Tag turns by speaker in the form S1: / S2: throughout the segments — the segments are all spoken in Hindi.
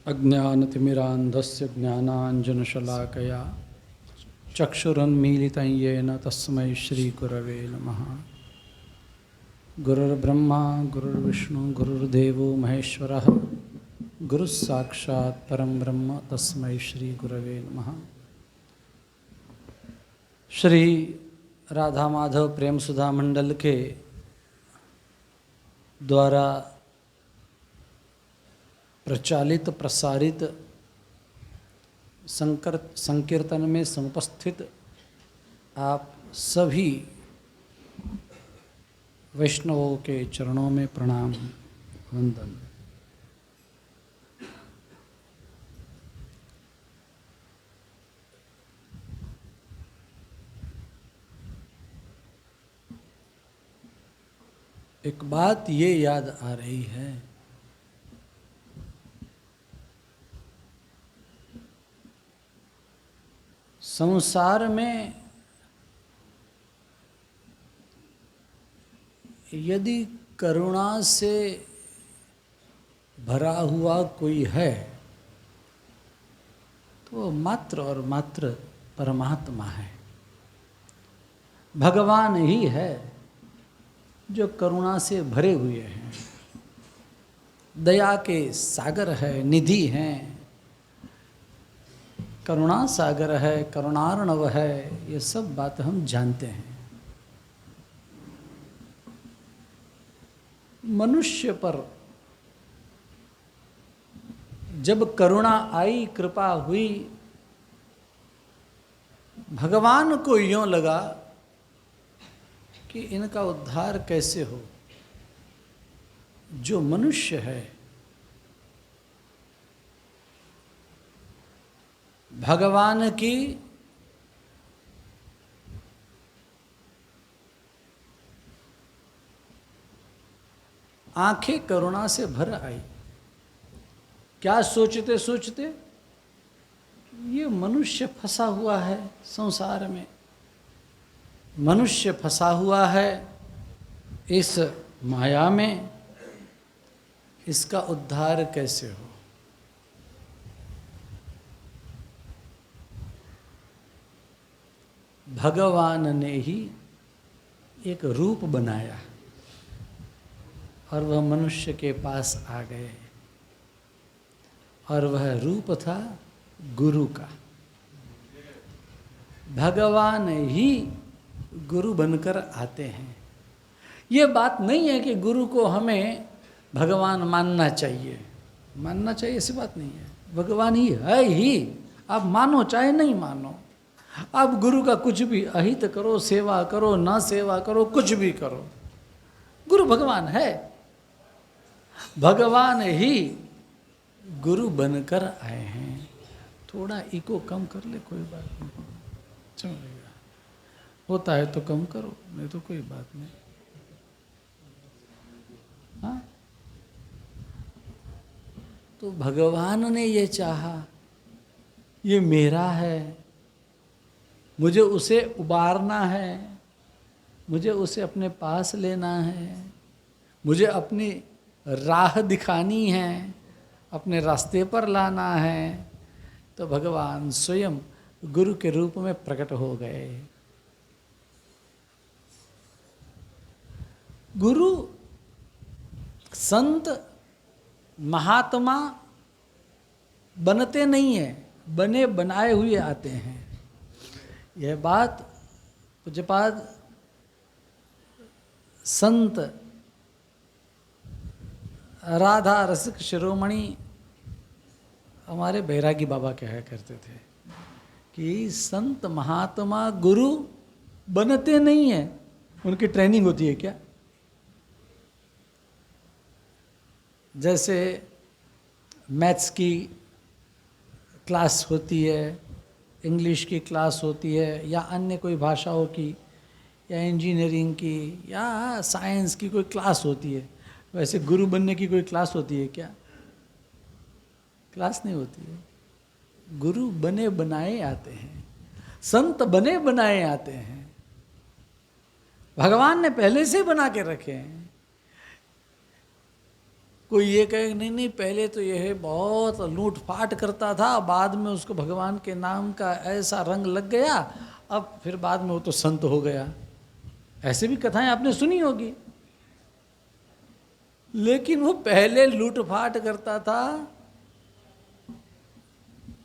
S1: अज्ञानतिमिरान्धस्य ज्ञानाञ्जनशलाकया चक्षुरुन्मीलितं येन तस्मै श्रीगुरवे नमः। गुरुर्ब्रह्मा गुरुर्विष्णु गुरुर्देवो महेश्वरः गुरुस्साक्षात् परं ब्रह्म तस्मै श्रीगुरवे नमः। श्री राधा माधव प्रेम सुधा मंडल के द्वारा प्रचालित प्रसारित संकीर्तन में समुपस्थित आप सभी वैष्णवों के चरणों में प्रणाम वंदन। एक बात ये याद आ रही है, संसार में यदि करुणा से भरा हुआ कोई है तो मात्र और मात्र परमात्मा है, भगवान ही है जो करुणा से भरे हुए हैं, दया के सागर है, निधि हैं, करुणा सागर है, करुणार्णव है, ये सब बात हम जानते हैं। मनुष्य पर जब करुणा आई, कृपा हुई, भगवान को यूं लगा कि इनका उद्धार कैसे हो। जो मनुष्य है भगवान की आंखें करुणा से भर आई। क्या सोचते सोचते ये मनुष्य फंसा हुआ है संसार में, मनुष्य फंसा हुआ है इस माया में, इसका उद्धार कैसे हो। भगवान ने ही एक रूप बनाया और वह मनुष्य के पास आ गए, और वह रूप था गुरु का। भगवान ही गुरु बनकर आते हैं। ये बात नहीं है कि गुरु को हमें भगवान मानना चाहिए, मानना चाहिए ऐसी बात नहीं है। भगवान ही है ही, आप मानो चाहे नहीं मानो। आप गुरु का कुछ भी अहित करो, सेवा करो, ना सेवा करो, कुछ भी करो, गुरु भगवान है। भगवान ही गुरु बनकर आए हैं। थोड़ा इको कम कर ले, कोई बात नहीं, चलेगा। होता है तो कम करो, नहीं तो कोई बात नहीं। हाँ, तो भगवान ने ये चाहा, ये मेरा है, मुझे उसे उबारना है, मुझे उसे अपने पास लेना है, मुझे अपनी राह दिखानी है, अपने रास्ते पर लाना है। तो भगवान स्वयं गुरु के रूप में प्रकट हो गए। गुरु संत महात्मा बनते नहीं हैं, बने बनाए हुए आते हैं। यह बात पूज्यपाद संत राधा रसिक शिरोमणि हमारे बैरागी बाबा कहा करते थे कि संत महात्मा गुरु बनते नहीं हैं, उनकी ट्रेनिंग होती है। क्या जैसे मैथ्स की क्लास होती है, इंग्लिश की क्लास होती है, या अन्य कोई भाषाओं की, या इंजीनियरिंग की, या साइंस की कोई क्लास होती है, वैसे गुरु बनने की कोई क्लास होती है क्या? क्लास नहीं होती है। गुरु बने बनाए आते हैं, संत बने बनाए आते हैं। भगवान ने पहले से बना के रखे हैं। कोई ये कहे नहीं नहीं पहले तो यह बहुत लूट फाट करता था, बाद में उसको भगवान के नाम का ऐसा रंग लग गया, अब फिर बाद में वो तो संत हो गया। ऐसे भी कथाएं आपने सुनी होगी। लेकिन वो पहले लूट फाट करता था,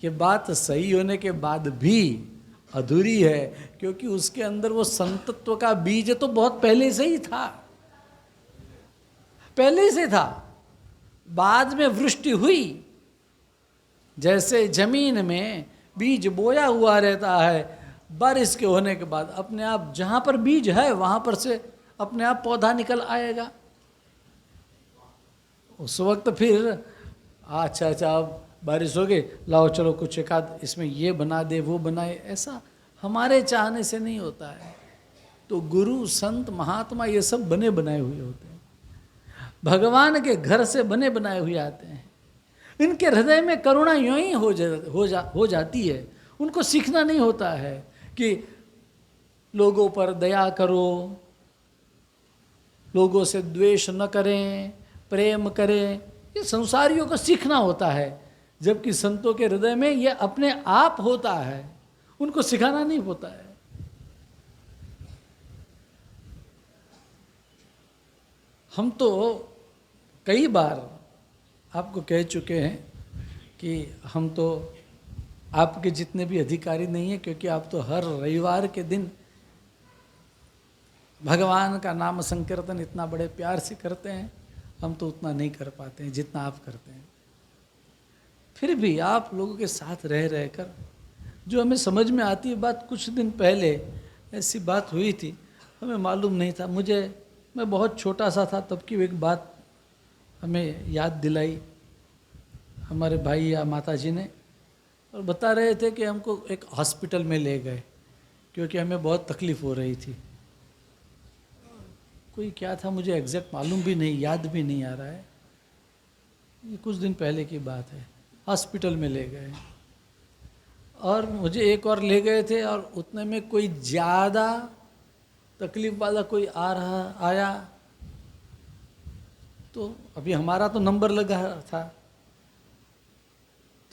S1: ये बात सही होने के बाद भी अधूरी है, क्योंकि उसके अंदर वो संतत्व का बीज तो बहुत पहले से ही था, पहले से था। बाद में वृष्टि हुई, जैसे जमीन में बीज बोया हुआ रहता है, बारिश के होने के बाद अपने आप जहां पर बीज है वहां पर से अपने आप पौधा निकल आएगा। उस वक्त फिर अच्छा अब बारिश हो गई, लाओ चलो कुछ एक आध इसमें ये बना दे वो बनाए, ऐसा हमारे चाहने से नहीं होता है। तो गुरु संत महात्मा ये सब बने बनाए हुए होते हैं, भगवान के घर से बने बनाए हुए आते हैं। इनके हृदय में करुणा यूं ही हो जाती है। उनको सीखना नहीं होता है कि लोगों पर दया करो, लोगों से द्वेष न करें, प्रेम करें, ये संसारियों को सीखना होता है, जबकि संतों के हृदय में ये अपने आप होता है, उनको सिखाना नहीं होता है। हम तो कई बार आपको कह चुके हैं कि हम तो आपके जितने भी अधिकारी नहीं हैं, क्योंकि आप तो हर रविवार के दिन भगवान का नाम संकीर्तन इतना बड़े प्यार से करते हैं, हम तो उतना नहीं कर पाते हैं जितना आप करते हैं। फिर भी आप लोगों के साथ रह रहकर जो हमें समझ में आती है बात, कुछ दिन पहले ऐसी बात हुई थी, हमें मालूम नहीं था, मैं बहुत छोटा सा था तब की एक बात हमें याद दिलाई हमारे भाई या माता जी ने, और बता रहे थे कि हमको एक हॉस्पिटल में ले गए क्योंकि हमें बहुत तकलीफ़ हो रही थी। कोई क्या था मुझे एग्जैक्ट मालूम भी नहीं, याद भी नहीं आ रहा है, ये कुछ दिन पहले की बात है। हॉस्पिटल में ले गए और मुझे एक और ले गए थे, और उतने में कोई ज़्यादा तकलीफ वाला कोई आया, तो अभी हमारा तो नंबर लगा था,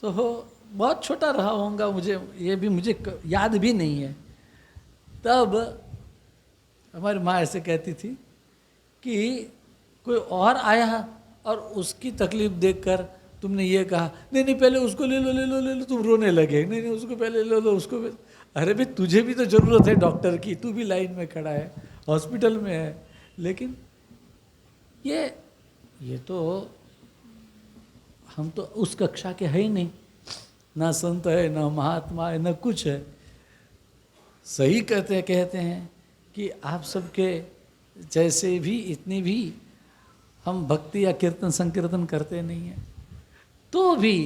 S1: तो बहुत छोटा रहा होऊंगा, मुझे याद भी नहीं है। तब हमारी माँ ऐसे कहती थी कि कोई और आया और उसकी तकलीफ देखकर तुमने ये कहा नहीं नहीं पहले उसको ले लो, तुम रोने लगे, नहीं उसको पहले ले लो उसको। अरे भाई तुझे भी तो ज़रूरत है डॉक्टर की, तू भी लाइन में खड़ा है, हॉस्पिटल में है। लेकिन ये तो हम तो उस कक्षा के है ही नहीं, ना संत है ना महात्मा है ना कुछ है। सही कहते हैं कि आप सबके जैसे भी इतनी भी हम भक्ति या कीर्तन संकीर्तन करते नहीं हैं, तो भी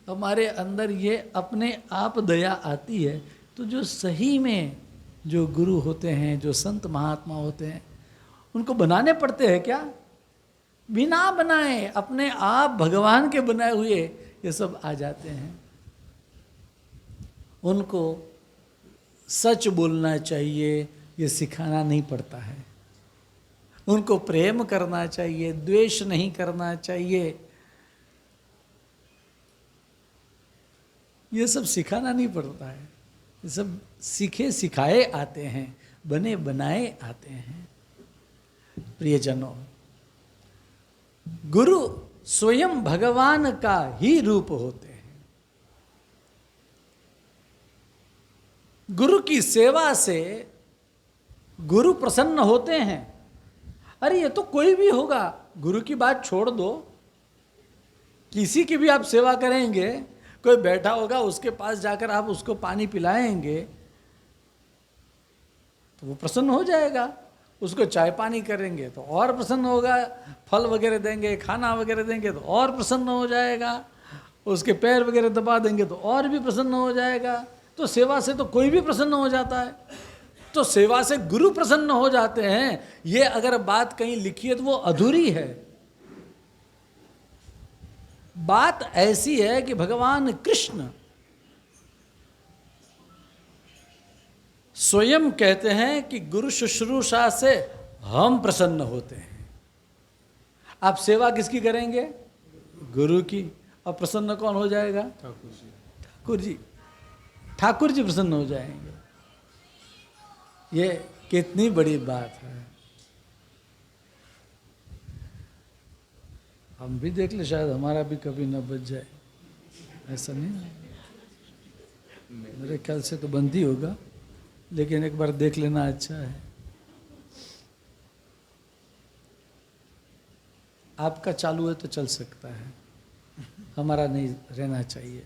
S1: हमारे अंदर ये अपने आप दया आती है। तो जो सही में जो गुरु होते हैं, जो संत महात्मा होते हैं, उनको बनाने पड़ते हैं क्या? बिना बनाए अपने आप भगवान के बनाए हुए ये सब आ जाते हैं। उनको सच बोलना चाहिए, ये सिखाना नहीं पड़ता है। उनको प्रेम करना चाहिए, द्वेष नहीं करना चाहिए, ये सब सिखाना नहीं पड़ता है। ये सब सीखे सिखाए आते हैं, बने बनाए आते हैं। प्रियजनों, गुरु स्वयं भगवान का ही रूप होते हैं। गुरु की सेवा से गुरु प्रसन्न होते हैं। अरे ये तो कोई भी होगा, गुरु की बात छोड़ दो, किसी की भी आप सेवा करेंगे, कोई बैठा होगा उसके पास जाकर आप उसको पानी पिलाएंगे तो वो प्रसन्न हो जाएगा। उसको चाय पानी करेंगे तो और प्रसन्न होगा, फल वगैरह देंगे, खाना वगैरह देंगे तो और प्रसन्न हो जाएगा, उसके पैर वगैरह दबा देंगे तो और भी प्रसन्न हो जाएगा। तो सेवा से तो कोई भी प्रसन्न हो जाता है, तो सेवा से गुरु प्रसन्न हो जाते हैं। ये अगर बात कहीं लिखी है तो वो अधूरी है। बात ऐसी है कि भगवान कृष्ण स्वयं कहते हैं कि गुरु शुश्रूषा से हम प्रसन्न होते हैं। आप सेवा किसकी करेंगे? गुरु की। और प्रसन्न कौन हो जाएगा?
S2: ठाकुर जी।
S1: ठाकुर जी। ठाकुर जी प्रसन्न हो जाएंगे। ये कितनी बड़ी बात है। हम भी देख ले, शायद हमारा भी कभी न बच जाए। ऐसा नहीं, मेरे ख्याल से तो बंद ही होगा, लेकिन एक बार देख लेना अच्छा है। आपका चालू है तो चल सकता है, हमारा नहीं रहना चाहिए।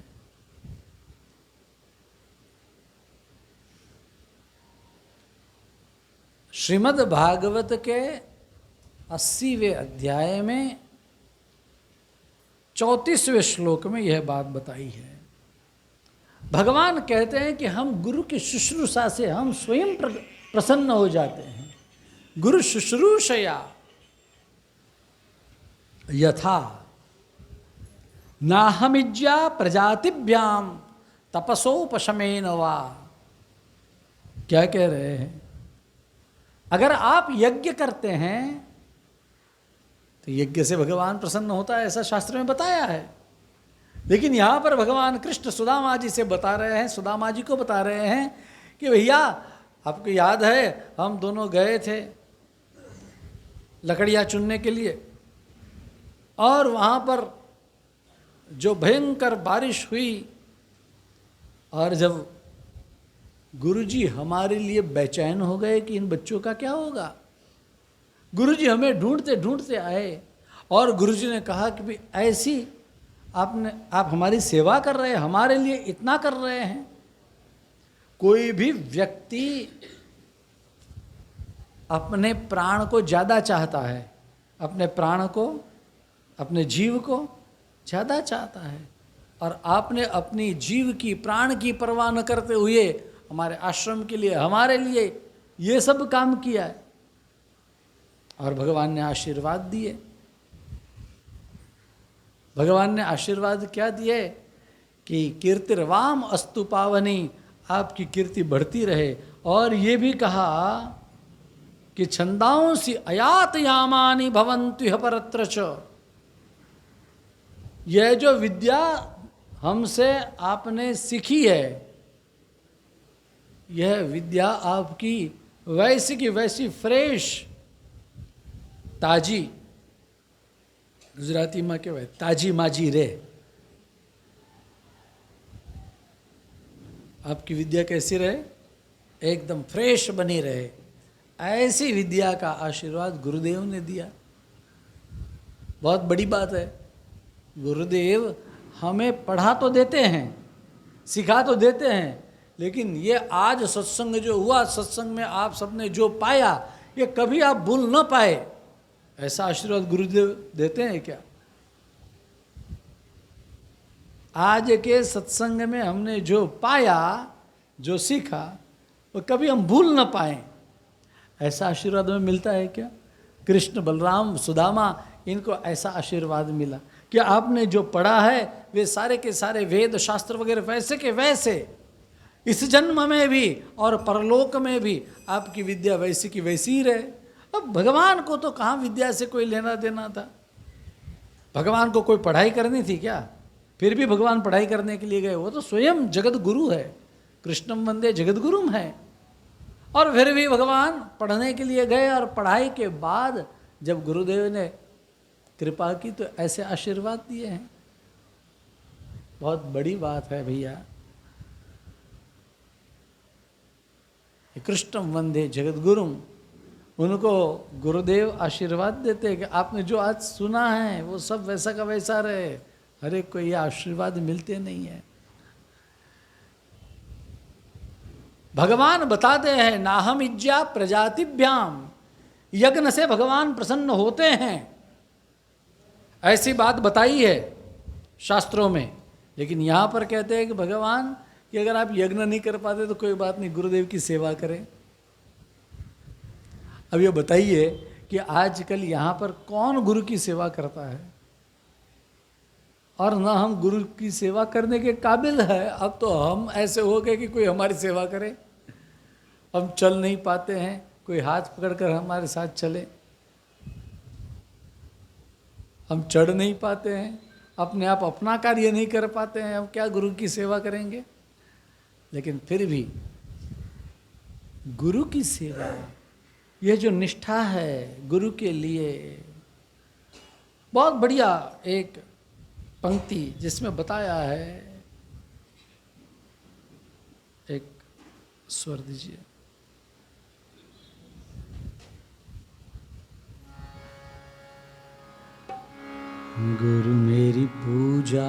S1: श्रीमद् भागवत के 80वें अध्याय में 34वें श्लोक में यह बात बताई है। भगवान कहते हैं कि हम गुरु की शुश्रूषा से हम स्वयं प्रसन्न हो जाते हैं। गुरु शुश्रूषया यथा नाहमिज्या प्रजातिभ्याम तपसोपशमेन वा। क्या कह रहे हैं? अगर आप यज्ञ करते हैं तो यज्ञ से भगवान प्रसन्न होता है, ऐसा शास्त्र में बताया है। लेकिन यहाँ पर भगवान कृष्ण सुदामा जी से बता रहे हैं, सुदामा जी को बता रहे हैं कि भैया आपको याद है हम दोनों गए थे लकड़ियाँ चुनने के लिए, और वहाँ पर जो भयंकर बारिश हुई, और जब गुरुजी हमारे लिए बेचैन हो गए कि इन बच्चों का क्या होगा। गुरुजी हमें ढूंढते ढूंढते आए और गुरुजी ने कहा कि भाई ऐसी आप हमारी सेवा कर रहे हैं, हमारे लिए इतना कर रहे हैं। कोई भी व्यक्ति अपने प्राण को ज़्यादा चाहता है, अपने प्राण को, अपने जीव को ज़्यादा चाहता है, और आपने अपनी जीव की, प्राण की परवाह न करते हुए हमारे आश्रम के लिए, हमारे लिए ये सब काम किया है। और भगवान ने आशीर्वाद दिए। भगवान ने आशीर्वाद क्या दिए कि कीर्तिर्वाम अस्तु पावनी, आपकी कीर्ति बढ़ती रहे। और ये भी कहा कि छंदांसि अयात यामानि भवन्तु इह परत्र च। यह जो विद्या हमसे आपने सीखी है, यह विद्या आपकी वैसी की वैसी फ्रेश, ताजी, गुजराती में कहवाय ताजी माजी रे। आपकी विद्या कैसी रहे? एकदम फ्रेश बनी रहे। ऐसी विद्या का आशीर्वाद गुरुदेव ने दिया। बहुत बड़ी बात है। गुरुदेव हमें पढ़ा तो देते हैं, सिखा तो देते हैं, लेकिन ये आज सत्संग जो हुआ, सत्संग में आप सबने जो पाया, ये कभी आप भूल न पाए, ऐसा आशीर्वाद गुरुदेव देते हैं क्या? आज के सत्संग में हमने जो पाया, जो सीखा, वो कभी हम भूल न पाए, ऐसा आशीर्वाद हमें मिलता है क्या? कृष्ण, बलराम, सुदामा, इनको ऐसा आशीर्वाद मिला कि आपने जो पढ़ा है वे सारे के सारे वेद शास्त्र वगैरह वैसे के वैसे इस जन्म में भी और परलोक में भी आपकी विद्या वैसी की वैसी ही रहे। अब भगवान को तो कहाँ विद्या से कोई लेना देना था? भगवान को कोई पढ़ाई करनी थी क्या? फिर भी भगवान पढ़ाई करने के लिए गए। वो तो स्वयं जगत गुरु है, कृष्णम वंदे जगत गुरुम है। और फिर भी भगवान पढ़ने के लिए गए, और पढ़ाई के बाद जब गुरुदेव ने कृपा की तो ऐसे आशीर्वाद दिए हैं। बहुत बड़ी बात है भैया। कृष्णम वंदे जगत गुरुम, उनको गुरुदेव आशीर्वाद देते हैं कि आपने जो आज सुना है वो सब वैसा का वैसा रहे। हर एक को ये आशीर्वाद मिलते नहीं है। भगवान बताते हैं नाहम इज्जा प्रजातिभ्याम, यज्ञ से भगवान प्रसन्न होते हैं, ऐसी बात बताई है शास्त्रों में। लेकिन यहाँ पर कहते हैं कि भगवान कि अगर आप यज्ञ नहीं कर पाते तो कोई बात नहीं, गुरुदेव की सेवा करें। अब ये बताइए कि आजकल यहाँ पर कौन गुरु की सेवा करता है? और ना हम गुरु की सेवा करने के काबिल है। अब तो हम ऐसे हो गए कि कोई हमारी सेवा करे। हम चल नहीं पाते हैं, कोई हाथ पकड़कर हमारे साथ चले। हम चढ़ नहीं पाते हैं, अपने आप अपना कार्य नहीं कर पाते हैं, अब क्या गुरु की सेवा करेंगे। लेकिन फिर भी गुरु की सेवा, यह जो निष्ठा है गुरु के लिए, बहुत बढ़िया एक पंक्ति जिसमें बताया है, एक स्वर दीजिए। गुरु मेरी पूजा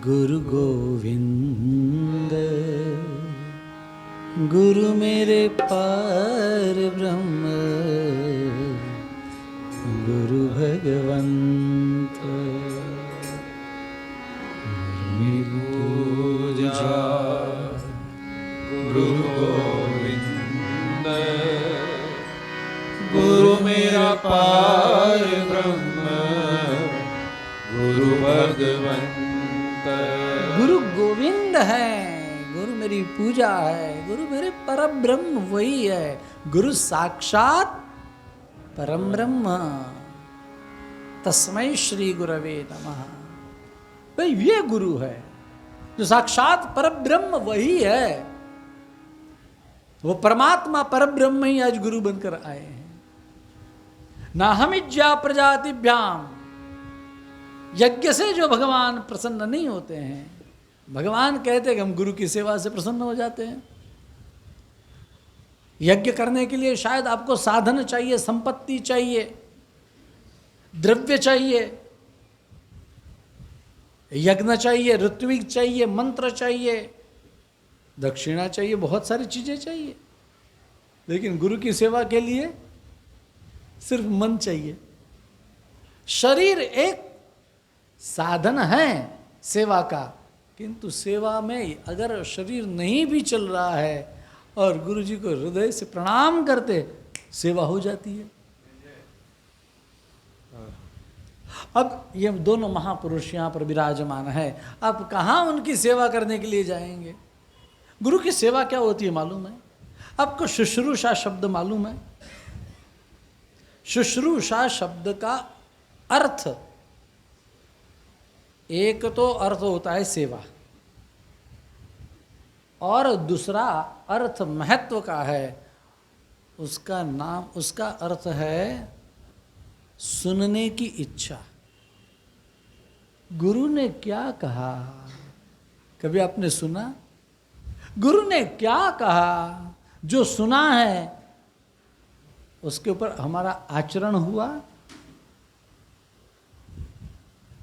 S1: गुरु गोविंद, गुरु मेरे पार ब्रह्म गुरु भगवंत।
S2: मेरी पूजा गुरु गोविंद, गुरु मेरा पार ब्रह्म गुरु भगवंत।
S1: गुरु गोविंद है, गुरु मेरी पूजा है, गुरु मेरे परम ब्रह्म वही है, गुरु साक्षात परम ब्रह्म, तस्मै श्री गुरवे नमः। भाई ये गुरु है जो साक्षात परम ब्रह्म वही है, वो परमात्मा परम ब्रह्म ही आज गुरु बनकर आए हैं। ना हमिज्या प्रजातिभ्याम, यज्ञ से जो भगवान प्रसन्न नहीं होते हैं, भगवान कहते कि हम गुरु की सेवा से प्रसन्न हो जाते हैं। यज्ञ करने के लिए शायद आपको साधन चाहिए, संपत्ति चाहिए, द्रव्य चाहिए, यज्ञ चाहिए, ऋत्विक चाहिए, मंत्र चाहिए, दक्षिणा चाहिए, बहुत सारी चीजें चाहिए। लेकिन गुरु की सेवा के लिए सिर्फ मन चाहिए। शरीर एक साधन है सेवा का, किंतु सेवा में अगर शरीर नहीं भी चल रहा है और गुरु जी को हृदय से प्रणाम करते, सेवा हो जाती है। अब ये दोनों महापुरुष यहाँ पर विराजमान है, अब कहाँ उनकी सेवा करने के लिए जाएंगे। गुरु की सेवा क्या होती है मालूम है आपको? शुश्रूषा शब्द मालूम है? शुश्रूषा शब्द का अर्थ, एक तो अर्थ होता है सेवा, और दूसरा अर्थ महत्व का है, उसका नाम, उसका अर्थ है सुनने की इच्छा। गुरु ने क्या कहा, कभी आपने सुना? गुरु ने क्या कहा, जो सुना है उसके ऊपर हमारा आचरण हुआ।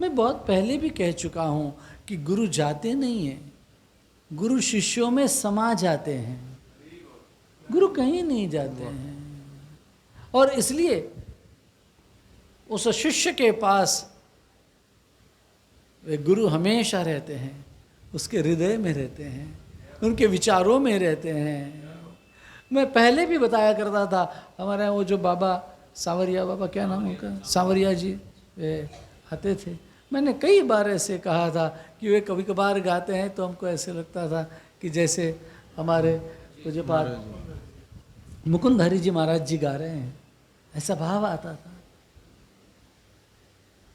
S1: मैं बहुत पहले भी कह चुका हूं कि गुरु जाते नहीं हैं, गुरु शिष्यों में समा जाते हैं, गुरु कहीं नहीं जाते हैं। और इसलिए उस शिष्य के पास वे गुरु हमेशा रहते हैं, उसके हृदय में रहते हैं, उनके विचारों में रहते हैं। मैं पहले भी बताया करता था, हमारे यहाँ वो जो बाबा सावरिया, बाबा क्या नाम उनका, सावरिया जी, वे आते थे। मैंने कई बार ऐसे कहा था कि वे कभी कभार गाते हैं तो हमको ऐसे लगता था कि जैसे हमारे पूज्यपाद मुकुंदहरि जी महाराज जी गा रहे हैं, ऐसा भाव आता था।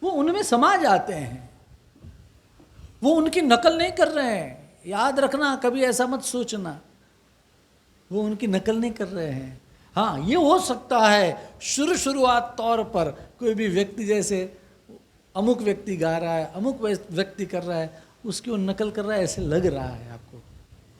S1: वो उनमें समा जाते हैं, वो उनकी नकल नहीं कर रहे हैं। याद रखना, कभी ऐसा मत सोचना, वो उनकी नकल नहीं कर रहे हैं। हाँ, ये हो सकता है शुरुआत तौर पर कोई भी व्यक्ति, जैसे अमुक व्यक्ति गा रहा है, अमुक व्यक्ति कर रहा है, उसकी वो नकल कर रहा है ऐसे लग रहा है आपको,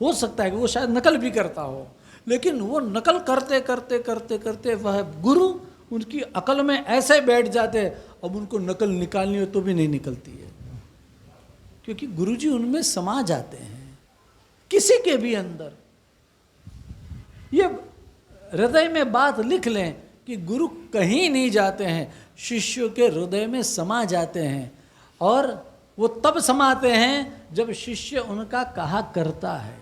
S1: हो सकता है कि वो शायद नकल भी करता हो, लेकिन वो नकल करते करते करते करते वह गुरु उनकी अकल में ऐसे बैठ जाते, अब उनको नकल निकालनी हो तो भी नहीं निकलती है, क्योंकि गुरुजी उनमें समा जाते हैं। किसी के भी अंदर ये हृदय में बात लिख लें कि गुरु कहीं नहीं जाते हैं, शिष्यों के हृदय में समा जाते हैं, और वो तब समाते हैं जब शिष्य उनका कहा करता है।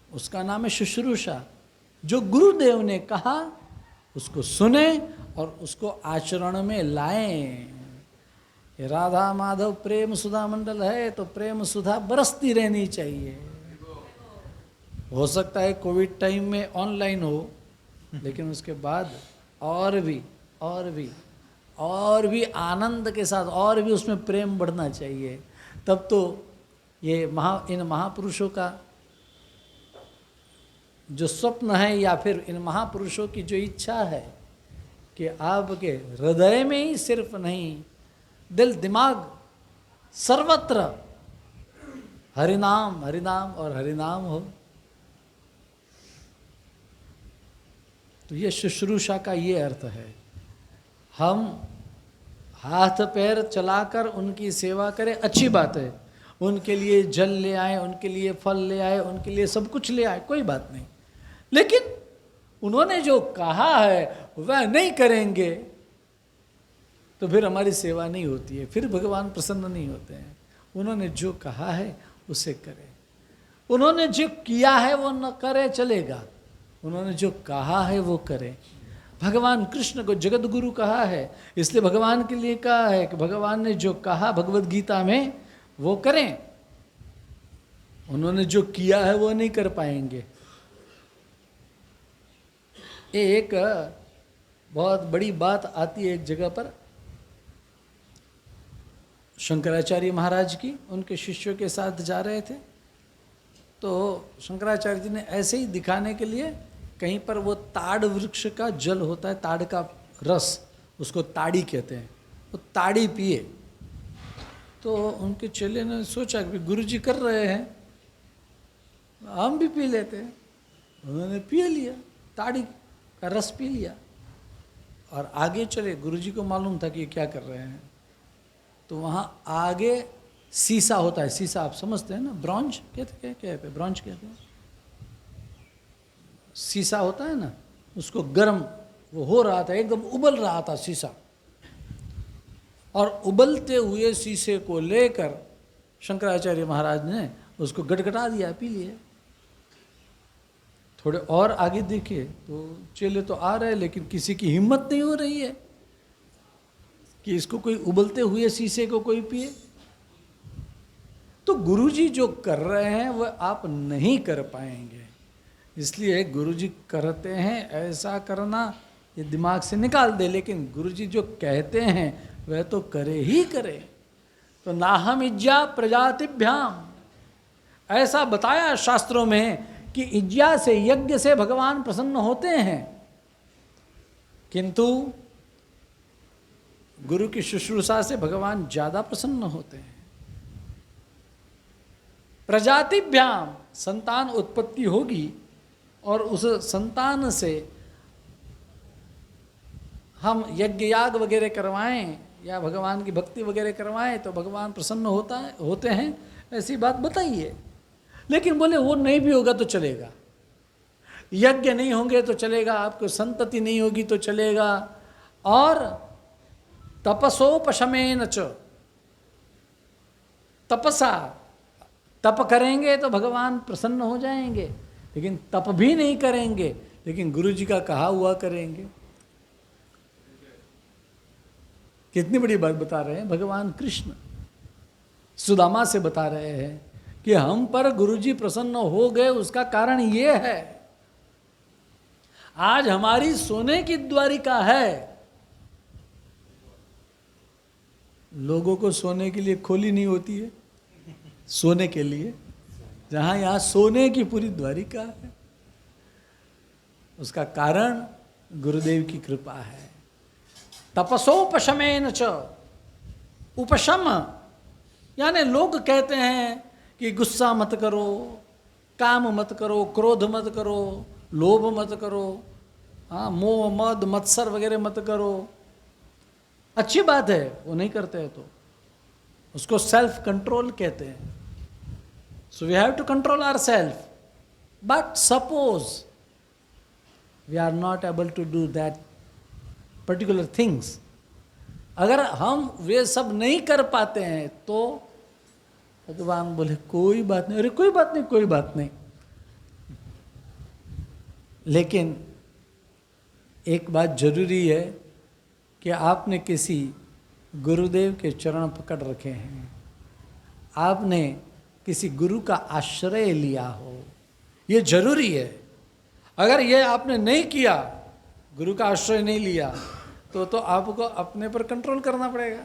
S1: उसका नाम है शुश्रूषा। जो गुरुदेव ने कहा उसको सुने और उसको आचरण में लाएं। राधा माधव प्रेम सुधा मंडल है तो प्रेम सुधा बरसती रहनी चाहिए। हो सकता है कोविड टाइम में ऑनलाइन हो, लेकिन उसके बाद और भी और भी आनंद के साथ, और भी उसमें प्रेम बढ़ना चाहिए। तब तो ये इन महापुरुषों का जो स्वप्न है, या फिर इन महापुरुषों की जो इच्छा है कि आपके हृदय में ही सिर्फ नहीं, दिल दिमाग सर्वत्र हरिनाम हरिनाम और हरिनाम हो, तो ये शुश्रूषा का ये अर्थ है। हम हाथ पैर चलाकर उनकी सेवा करें, अच्छी बात है। उनके लिए जल ले आए, उनके लिए फल ले आए, उनके लिए सब कुछ ले आए, कोई बात नहीं। लेकिन उन्होंने जो कहा है वह नहीं करेंगे तो फिर हमारी सेवा नहीं होती है, फिर भगवान प्रसन्न नहीं होते हैं। उन्होंने जो कहा है उसे करें, उन्होंने जो किया है वो न करे चलेगा, उन्होंने जो कहा है वो करें। भगवान कृष्ण को जगत गुरु कहा है, इसलिए भगवान के लिए कहा है कि भगवान ने जो कहा भगवत गीता में वो करें। उन्होंने जो किया है वो नहीं कर पाएंगे। एक बहुत बड़ी बात आती है एक जगह पर, शंकराचार्य महाराज की, उनके शिष्यों के साथ जा रहे थे, तो शंकराचार्य जी ने ऐसे ही दिखाने के लिए कहीं पर वो ताड़ वृक्ष का जल होता है, ताड़ का रस, उसको ताड़ी कहते हैं, वो ताड़ी पिए। तो उनके चेले ने सोचा कि गुरुजी कर रहे हैं, हम भी पी लेते हैं। उन्होंने पी लिया, ताड़ी का रस पी लिया और आगे चले। गुरुजी को मालूम था कि ये क्या कर रहे हैं। तो वहाँ आगे सीसा होता है, सीसा आप समझते हैं ना, ब्रॉन्ज कहते हैं, क्या है ब्रॉन्ज कहते हैं, सीसा होता है ना, उसको गर्म वो हो रहा था, एकदम उबल रहा था सीसा, और उबलते हुए शीशे को लेकर शंकराचार्य महाराज ने उसको गटगटा दिया, पी लिए। थोड़े और आगे देखिए तो चेले तो आ रहे हैं, लेकिन किसी की हिम्मत नहीं हो रही है कि इसको कोई उबलते हुए शीशे को कोई पिए। तो गुरुजी जो कर रहे हैं वह आप नहीं कर पाएंगे, इसलिए गुरुजी करते हैं, ऐसा करना ये दिमाग से निकाल दे। लेकिन गुरुजी जो कहते हैं वह तो करे ही करे। तो नाहम इज्जा प्रजातिभ्याम, ऐसा बताया शास्त्रों में कि इज्जा से, यज्ञ से भगवान प्रसन्न होते हैं, किंतु गुरु की शुश्रूषा से भगवान ज्यादा प्रसन्न होते हैं। प्रजातिभ्याम, संतान उत्पत्ति होगी और उस संतान से हम यज्ञ याग वगैरह करवाएं या भगवान की भक्ति वगैरह करवाएं तो भगवान प्रसन्न होते हैं, ऐसी बात बताइए। लेकिन बोले वो नहीं भी होगा तो चलेगा, यज्ञ नहीं होंगे तो चलेगा, आपको संतति नहीं होगी तो चलेगा, और तपसोपशमेन च, तपसा, तप करेंगे तो भगवान प्रसन्न हो जाएंगे, लेकिन तप भी नहीं करेंगे लेकिन गुरु जी का कहा हुआ करेंगे। कितनी बड़ी बात बता रहे हैं भगवान कृष्ण, सुदामा से बता रहे हैं कि हम पर गुरुजी प्रसन्न हो गए, उसका कारण ये है आज हमारी सोने की द्वारिका है। लोगों को सोने के लिए खोली नहीं होती है, सोने के लिए, जहां यहां सोने की पूरी द्वारिका है, उसका कारण गुरुदेव की कृपा है। तपसोपशमेन च, उपशम यानी लोग कहते हैं कि गुस्सा मत करो, काम मत करो, क्रोध मत करो, लोभ मत करो, हाँ मोह मद मत्सर वगैरह मत करो। अच्छी बात है, वो नहीं करते हैं तो उसको सेल्फ कंट्रोल कहते हैं। So we have to control our self, but suppose we are not able to do that particular things, अगर हम वे सब नहीं कर पाते हैं तो भगवान बोले कोई बात नहीं, अरे कोई बात नहीं, कोई बात नहीं। लेकिन एक बात जरूरी है कि आपने किसी गुरुदेव के चरण पकड़ रखे हैं, आपने किसी गुरु का आश्रय लिया हो, ये जरूरी है। अगर ये आपने नहीं किया, गुरु का आश्रय नहीं लिया, तो आपको अपने पर कंट्रोल करना पड़ेगा।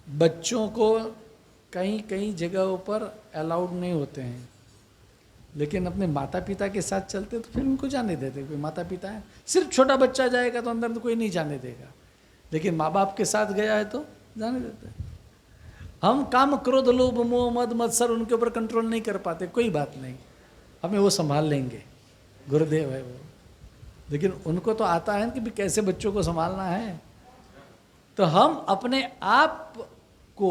S1: बच्चों को कई कई जगहों पर अलाउड नहीं होते हैं, लेकिन अपने माता पिता के साथ चलते तो फिर उनको जाने देते। कोई माता पिता है, सिर्फ छोटा बच्चा जाएगा तो अंदर तो कोई नहीं जाने देगा, लेकिन माँ बाप के साथ गया है तो जाने देते हैं। हम काम क्रोध लोभ मोह मद मत्सर उनके ऊपर कंट्रोल नहीं कर पाते, कोई बात नहीं, हमें वो संभाल लेंगे, गुरुदेव है वो। लेकिन उनको तो आता है कि भी कैसे बच्चों को संभालना है। तो हम अपने आप को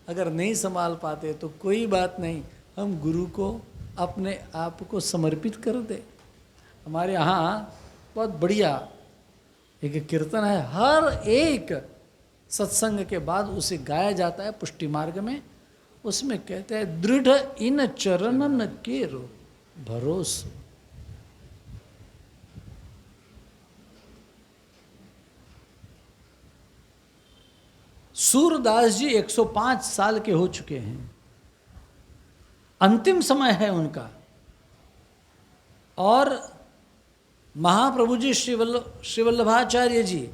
S1: अगर नहीं संभाल पाते तो कोई बात नहीं, हम गुरु को अपने आप को समर्पित कर दे। हमारे यहाँ बहुत बढ़िया एक कीर्तन है, हर एक सत्संग के बाद उसे गाया जाता है पुष्टि मार्ग में। उसमें कहते हैं, दृढ़ इन चरणन केरो भरोसो। सूरदास जी 105 साल के हो चुके हैं, अंतिम समय है उनका। और महाप्रभु जी श्री वल्लभाचार्य जी,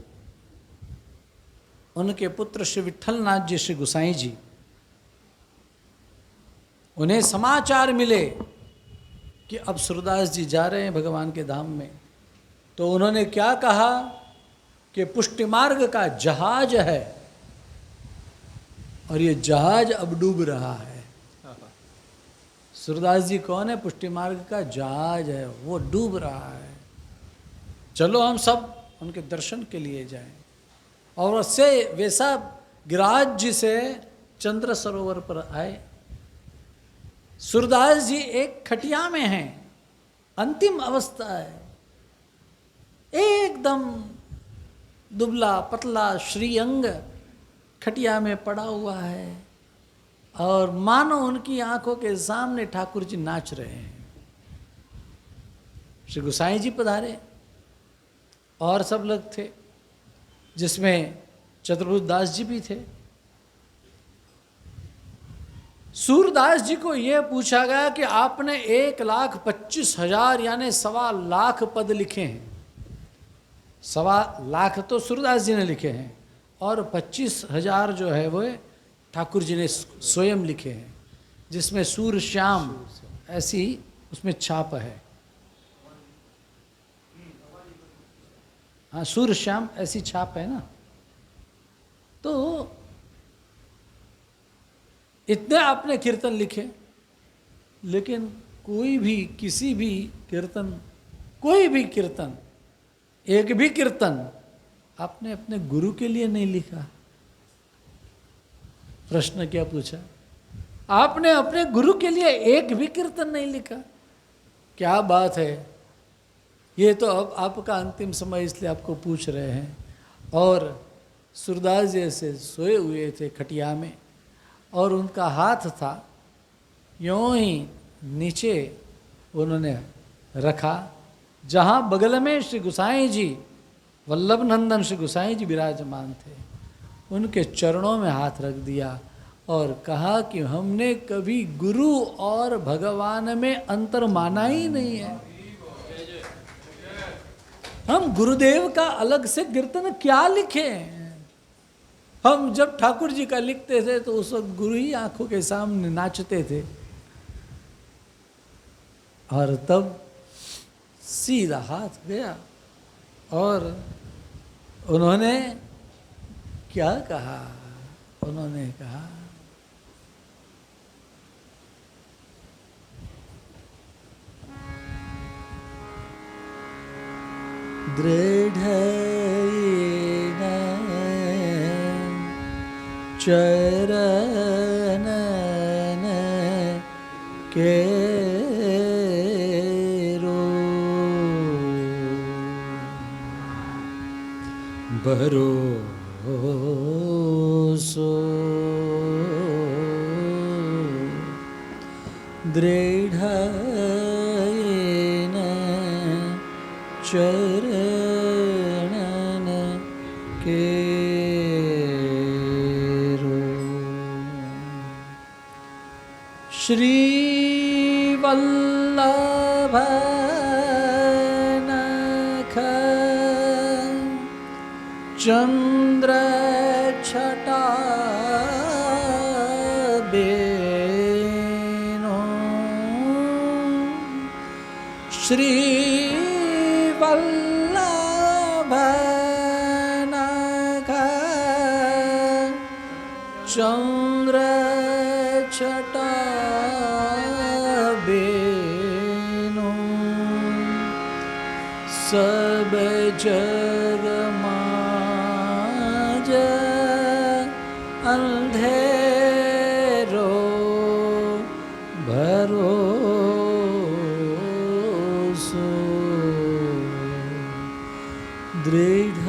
S1: उनके पुत्र श्री विट्ठलनाथ जी श्री गुसाई जी, उन्हें समाचार मिले कि अब सूरदास जी जा रहे हैं भगवान के धाम में। तो उन्होंने क्या कहा कि पुष्टि मार्ग का जहाज है और ये जहाज अब डूब रहा है। सूरदास जी कौन है? पुष्टि मार्ग का जहाज है, वो डूब रहा है। चलो हम सब उनके दर्शन के लिए जाएं। और उससे वैसा गिरिराज जी से चंद्र सरोवर पर आए। सूरदास जी एक खटिया में हैं, अंतिम अवस्था है, एकदम दुबला पतला श्रीअंग खटिया में पड़ा हुआ है, और मानो उनकी आंखों के सामने ठाकुर जी नाच रहे हैं। श्री गुसाई जी पधारे और सब लोग थे, जिसमें चतुर्भुज दास जी भी थे। सूरदास जी को यह पूछा गया कि आपने 1,25,000 यानी 1.25 लाख पद लिखे हैं। 1.25 लाख तो सूरदास जी ने लिखे हैं, और 25,000 जो है वो ठाकुर जी ने स्वयं लिखे हैं, जिसमें सूर श्याम ऐसी उसमें छाप है। हाँ, सूर श्याम ऐसी छाप है ना। तो इतने आपने कीर्तन लिखे, लेकिन कोई भी किसी भी कीर्तन, कोई भी कीर्तन, एक भी कीर्तन आपने अपने गुरु के लिए नहीं लिखा। प्रश्न क्या पूछा? आपने अपने गुरु के लिए एक भी कीर्तन नहीं लिखा। क्या बात है! ये तो अब आपका अंतिम समय, इसलिए आपको पूछ रहे हैं। और सूरदास जैसे सोए हुए थे खटिया में, और उनका हाथ था यूँ ही नीचे उन्होंने रखा, जहाँ बगल में श्री गुसाई जी, वल्लभ नंदन श्री गुसाई जी विराजमान थे। उनके चरणों में हाथ रख दिया और कहा कि हमने कभी गुरु और भगवान में अंतर माना ही नहीं है। हम गुरुदेव का अलग से कीर्तन क्या लिखे? हम जब ठाकुर जी का लिखते थे तो उस वक्त गुरु ही आंखों के सामने नाचते थे, और तब सीधा हाथ गया और उन्होंने क्या कहा? उन्होंने कहा, दृढ़ चरण केरो भरोसो, दृढ़ चरण केरो। श्री वल्लभ नख चंद्र छटा बेनो श्री वल्लभ नख चंद्र छटा बेनो सब जग माज अंधेरो भरोसो दृढ़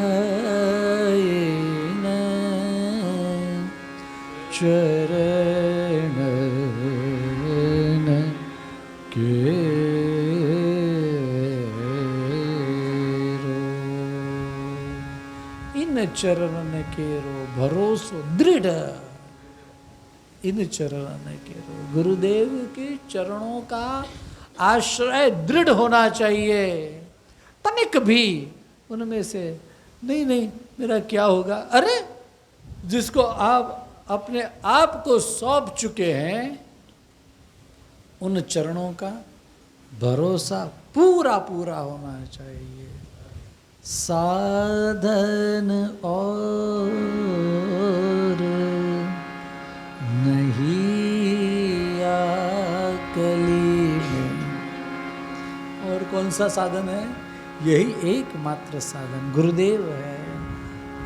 S1: चरण केरो इन चरण केरो भरोसो दृढ़ इन चरण केरो गुरुदेव के चरणों का आश्रय दृढ़ होना चाहिए। तनिक भी उनमें से नहीं मेरा क्या होगा, अरे जिसको आप अपने आप को सौंप चुके हैं उन चरणों का भरोसा पूरा पूरा होना चाहिए। साधन और नहीं आकली में, और कौन सा साधन है? यही एकमात्र साधन गुरुदेव है।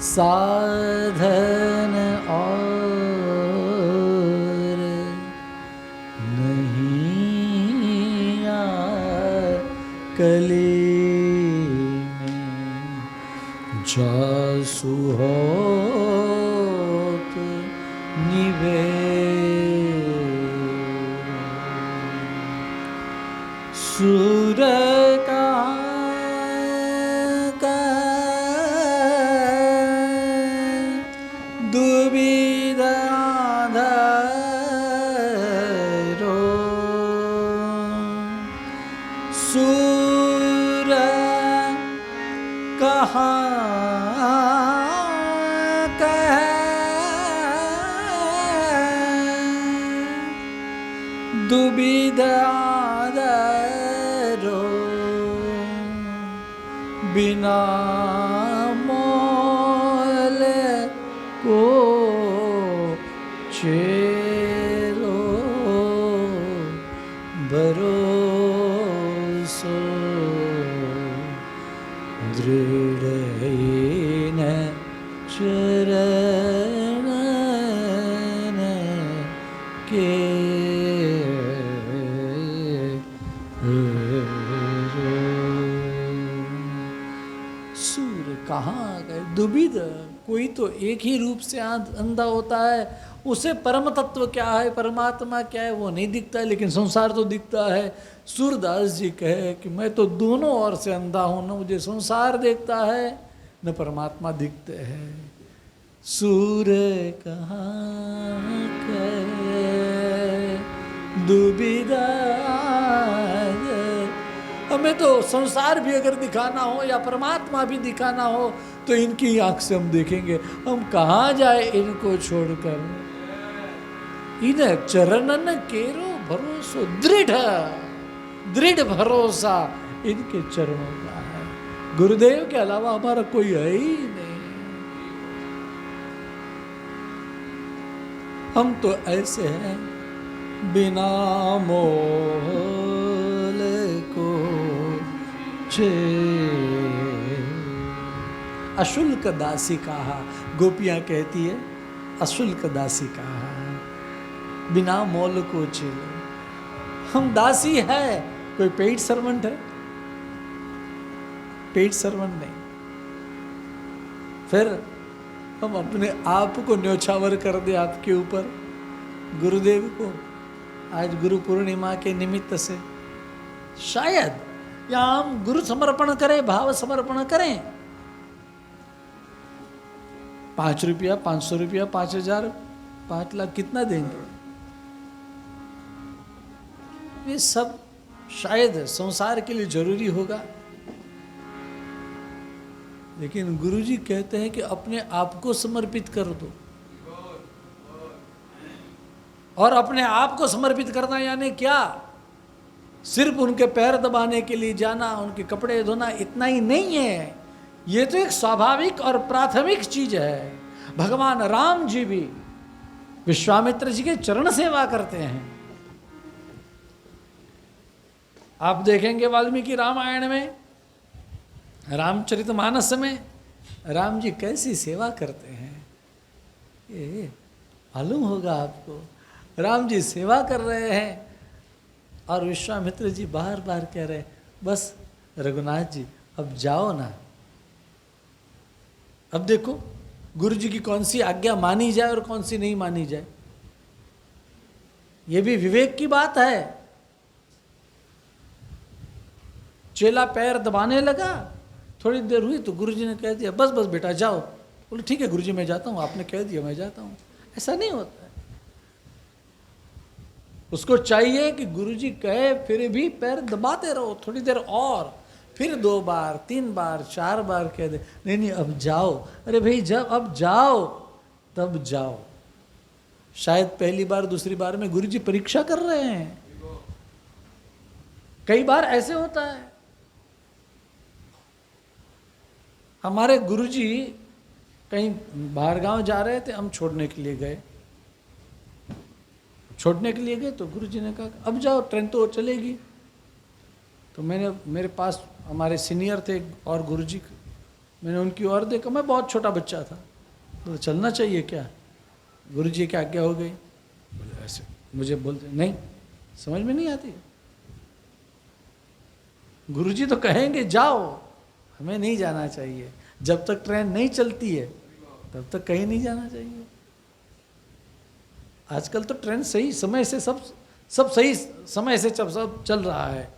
S1: साधन और नहीं आकली में जासु होत निवेद सूर का सूर कहाँ कह दुविधादरो बिना मोल को चेलो भरोसो दृढ़ चरण के सूर्य कहाँ गए दुविध। कोई तो एक ही रूप से अंधा होता है, उसे परम तत्व क्या है, परमात्मा क्या है वो नहीं दिखता है, लेकिन संसार तो दिखता है। सूरदास जी कहे कि मैं तो दोनों ओर से अंधा हूं, न मुझे संसार देखता है न परमात्मा दिखते हैं। सूर्य कहाँ दुविधा, हमें तो संसार भी अगर दिखाना हो या परमात्मा भी दिखाना हो तो इनकी आंख से हम देखेंगे, हम कहाँ जाए इनको छोड़कर। इन चरणन केरो भरोसो दृढ़ दृढ़ भरोसा इनके चरणों का है। गुरुदेव के अलावा हमारा कोई है ही नहीं। हम तो ऐसे हैं बिना मोल को छे अशुल्क दासी कहा, गोपियां कहती है अशुल्क दासी कहा, बिना मोल को छेलो। हम दासी है, कोई पेड सर्वेंट है? पेड सर्वेंट नहीं। फिर हम अपने आप को न्योछावर कर दे आपके ऊपर, गुरुदेव को आज गुरु पूर्णिमा के निमित्त से शायद या हम गुरु समर्पण करें, भाव समर्पण करें। 5 रुपया, 500 रुपया, 5000, 5 लाख कितना देंगे? ये सब शायद संसार के लिए जरूरी होगा, लेकिन गुरुजी कहते हैं कि अपने आप को समर्पित कर दो। और अपने आप को समर्पित करना यानी क्या? सिर्फ उनके पैर दबाने के लिए जाना, उनके कपड़े धोना, इतना ही नहीं है। ये तो एक स्वाभाविक और प्राथमिक चीज है। भगवान राम जी भी विश्वामित्र जी के चरण सेवा करते हैं। आप देखेंगे वाल्मीकि रामायण में, रामचरितमानस में राम जी कैसी सेवा करते हैं, ये मालूम होगा आपको। राम जी सेवा कर रहे हैं और विश्वामित्र जी बार बार कह रहे हैं, बस रघुनाथ जी अब जाओ ना। अब देखो गुरु जी की कौन सी आज्ञा मानी जाए और कौन सी नहीं मानी जाए, ये भी विवेक की बात है। चेला पैर दबाने लगा, थोड़ी देर हुई तो गुरुजी ने कह दिया बस बस बेटा जाओ। बोले ठीक है गुरुजी मैं जाता हूँ, आपने कह दिया मैं जाता हूँ। ऐसा नहीं होता है। उसको चाहिए कि गुरुजी कहे फिर भी पैर दबाते रहो थोड़ी देर और, फिर 2 बार 3 बार 4 बार कह दे नहीं नहीं अब जाओ। अरे भाई जब अब जाओ तब जाओ। शायद पहली बार दूसरी बार में गुरुजी परीक्षा कर रहे हैं। कई बार ऐसे होता है। हमारे गुरुजी कहीं बाहर गांव जा रहे थे, हम छोड़ने के लिए गए। छोड़ने के लिए गए तो गुरुजी ने कहा अब जाओ ट्रेन तो चलेगी। तो मेरे पास हमारे सीनियर थे और गुरुजी, मैंने उनकी ओर देखा, मैं बहुत छोटा बच्चा था। तो चलना चाहिए क्या? गुरुजी की आज्ञा हो गई। बोले ऐसे मुझे बोलते नहीं, समझ में नहीं आती। गुरुजी तो कहेंगे जाओ, हमें नहीं जाना चाहिए। जब तक ट्रेन नहीं चलती है तब तक कहीं नहीं जाना चाहिए। आजकल तो ट्रेन सही समय से सब सही समय से सब चल रहा है,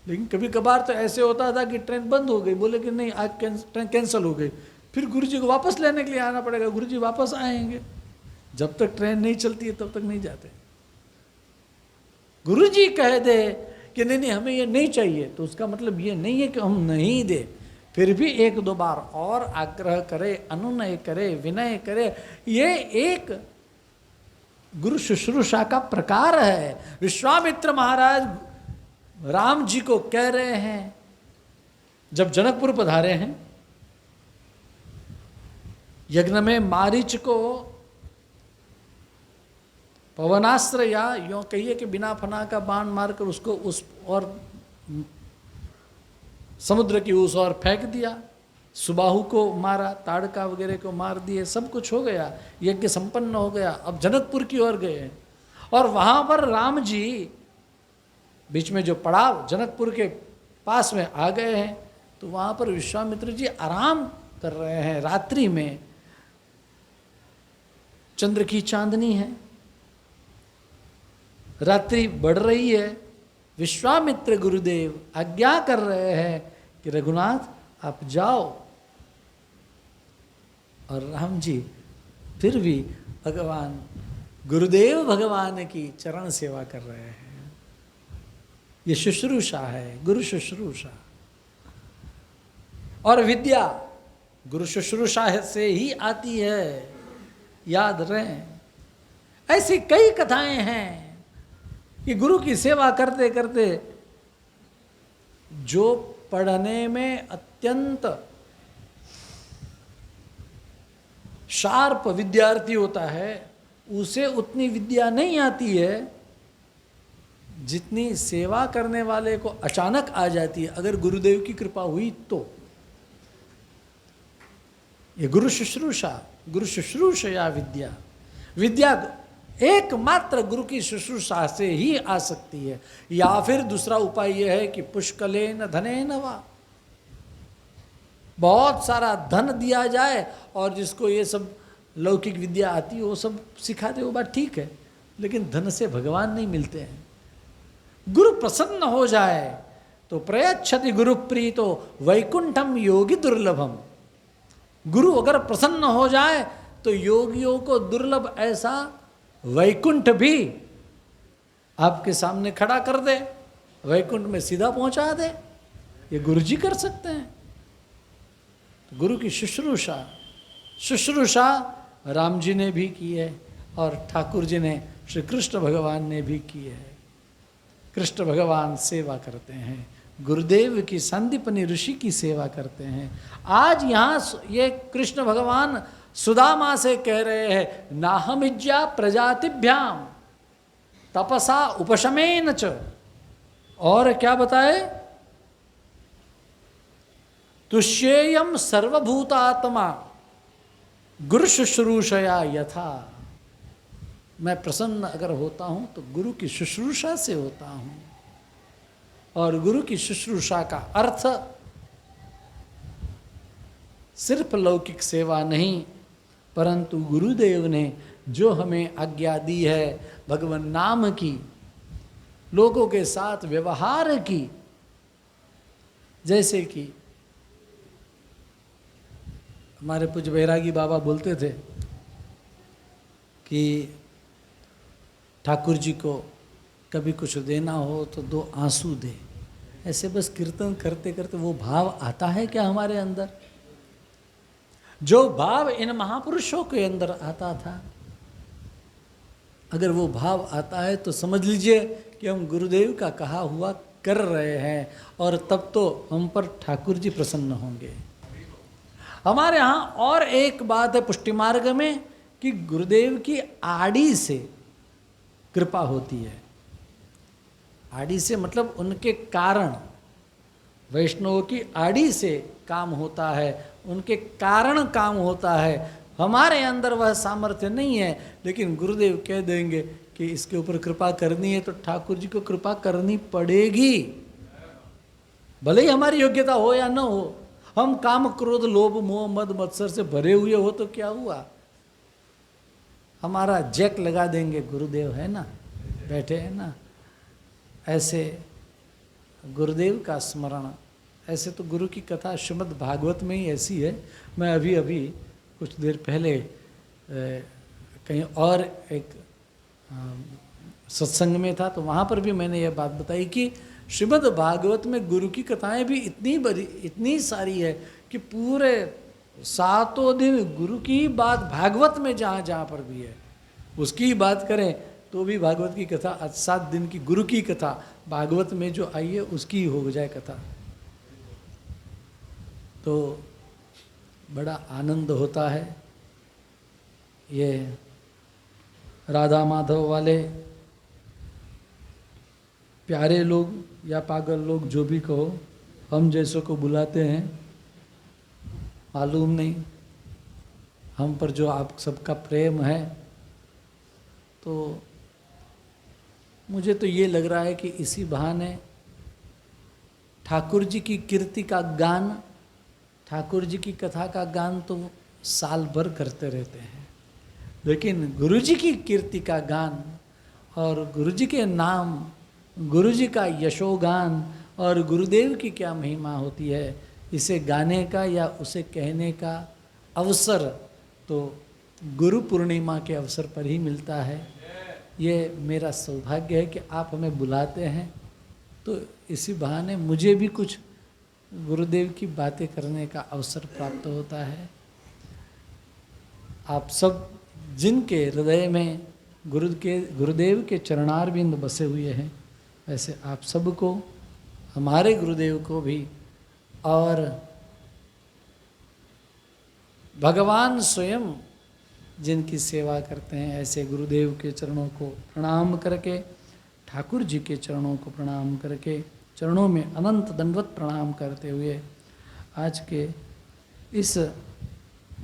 S1: लेकिन कभी कभार तो ऐसे होता था कि ट्रेन बंद हो गई, बोले कि नहीं आज ट्रेन कैंसिल हो गई, फिर गुरुजी को वापस लेने के लिए आना पड़ेगा। गुरुजी वापस आएंगे। जब तक ट्रेन नहीं चलती है तब तक नहीं जाते। गुरुजी कह दे कि नहीं नहीं हमें ये नहीं चाहिए, तो उसका मतलब ये नहीं है कि हम नहीं दे, फिर भी 1-2 बार और आग्रह करे, अनुनय करे, विनय करे। ये एक गुरु शुश्रूषा का प्रकार है। विश्वामित्र महाराज राम जी को कह रहे हैं, जब जनकपुर पधारे हैं, यज्ञ में मारीच को पवनास्त्र या यूं कहिए कि बिना फना का बाण मारकर उसको उस और समुद्र की उस ओर फेंक दिया। सुबाहु को मारा, ताड़का वगैरह को मार दिए, सब कुछ हो गया, यज्ञ संपन्न हो गया। अब जनकपुर की ओर गए और वहां पर राम जी बीच में जो पड़ाव जनकपुर के पास में आ गए हैं, तो वहां पर विश्वामित्र जी आराम कर रहे हैं। रात्रि में चंद्र की चांदनी है, रात्रि बढ़ रही है। विश्वामित्र गुरुदेव आज्ञा कर रहे हैं कि रघुनाथ आप जाओ, और राम जी फिर भी भगवान गुरुदेव भगवान की चरण सेवा कर रहे हैं। ये शुश्रूषा है, गुरु शुश्रूषा। और विद्या गुरु शुश्रूषा से ही आती है, याद रहे। ऐसी कई कथाएं हैं कि गुरु की सेवा करते करते जो पढ़ने में अत्यंत शार्प विद्यार्थी होता है, उसे उतनी विद्या नहीं आती है जितनी सेवा करने वाले को अचानक आ जाती है, अगर गुरुदेव की कृपा हुई तो। ये गुरु शुश्रूषया विद्या। विद्या एकमात्र गुरु की शुश्रूषा से ही आ सकती है, या फिर दूसरा उपाय यह है कि पुष्कलेन धनेन वा, बहुत सारा धन दिया जाए और जिसको ये सब लौकिक विद्या आती है वो सब सिखा दे, वो बात ठीक है, लेकिन धन से भगवान नहीं मिलते हैं। गुरु प्रसन्न हो जाए तो प्रयच्छति गुरु प्रीतो वैकुंठम योगी दुर्लभम। गुरु अगर प्रसन्न हो जाए तो योगियों को दुर्लभ ऐसा वैकुंठ भी आपके सामने खड़ा कर दे। वैकुंठ में सीधा पहुंचा दे, ये गुरु जी कर सकते हैं। तो गुरु की शुश्रूषा शुश्रूषा राम जी ने भी की है और ठाकुर जी ने, श्री कृष्ण भगवान ने भी की है। कृष्ण भगवान सेवा करते हैं, गुरुदेव की संदीपनी ऋषि की सेवा करते हैं। आज यहाँ ये कृष्ण भगवान सुदामा से कह रहे हैं, नाहमिज्या प्रजातिभ्याम तपसा उपशमेन च, और क्या बताए, तुष्येयम सर्वभूतात्मा गुरु शुश्रूषया यथा। मैं प्रसन्न अगर होता हूँ तो गुरु की शुश्रूषा से होता हूँ। और गुरु की शुश्रूषा का अर्थ सिर्फ लौकिक सेवा नहीं, परंतु गुरुदेव ने जो हमें आज्ञा दी है भगवान नाम की, लोगों के साथ व्यवहार की, जैसे कि हमारे पूज्य बैरागी बाबा बोलते थे कि ठाकुर जी को कभी कुछ देना हो तो 2 आंसू दे। ऐसे बस कीर्तन करते करते वो भाव आता है क्या हमारे अंदर? जो भाव इन महापुरुषों के अंदर आता था, अगर वो भाव आता है तो समझ लीजिए कि हम गुरुदेव का कहा हुआ कर रहे हैं, और तब तो हम पर ठाकुर जी प्रसन्न होंगे। हमारे यहाँ और एक बात है पुष्टि मार्ग में कि गुरुदेव की आड़ी से कृपा होती है। आड़ी से मतलब उनके कारण, वैष्णवों की आड़ी से काम होता है, उनके कारण काम होता है। हमारे अंदर वह सामर्थ्य नहीं है, लेकिन गुरुदेव कह देंगे कि इसके ऊपर कृपा करनी है तो ठाकुर जी को कृपा करनी पड़ेगी, भले ही हमारी योग्यता हो या न हो। हम काम क्रोध लोभ मोह मद मत्सर से भरे हुए हो तो क्या हुआ, हमारा जैक लगा देंगे, गुरुदेव है ना, बैठे हैं ना। ऐसे गुरुदेव का स्मरण, ऐसे तो गुरु की कथा श्रीमद् भागवत में ही ऐसी है। मैं अभी कुछ देर पहले कहीं और एक सत्संग में था, तो वहाँ पर भी मैंने यह बात बताई कि श्रीमद् भागवत में गुरु की कथाएं भी इतनी सारी है कि पूरे 7 दिन गुरु की बात भागवत में जहाँ जहाँ पर भी है उसकी ही बात करें तो भी भागवत की कथा, 7 दिन की गुरु की कथा भागवत में जो आई है उसकी ही हो जाए कथा, तो बड़ा आनंद होता है। ये राधा माधव वाले प्यारे लोग या पागल लोग जो भी कहो, हम जैसों को बुलाते हैं, मालूम नहीं हम पर जो आप सबका प्रेम है, तो मुझे तो ये लग रहा है कि इसी बहाने ठाकुर जी की कीर्ति का गान, ठाकुर जी की कथा का गान तो साल भर करते रहते हैं, लेकिन गुरु जी की कीर्ति का गान और गुरु जी के नाम, गुरु जी का यशोगान और गुरुदेव की क्या महिमा होती है, इसे गाने का या उसे कहने का अवसर तो गुरु पूर्णिमा के अवसर पर ही मिलता है। ये मेरा सौभाग्य है कि आप हमें बुलाते हैं, तो इसी बहाने मुझे भी कुछ गुरुदेव की बातें करने का अवसर प्राप्त होता है। आप सब जिनके हृदय में गुरुदेव के चरणारविंद बसे हुए हैं, वैसे आप सबको, हमारे गुरुदेव को भी और भगवान स्वयं जिनकी सेवा करते हैं, ऐसे गुरुदेव के चरणों को प्रणाम करके, ठाकुर जी के चरणों को प्रणाम करके, चरणों में अनंत दंडवत प्रणाम करते हुए आज के इस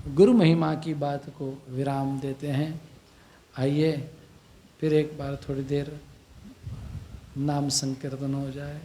S1: गुरु महिमा की बात को विराम देते हैं। आइए फिर एक बार थोड़ी देर नाम संकीर्तन हो जाए।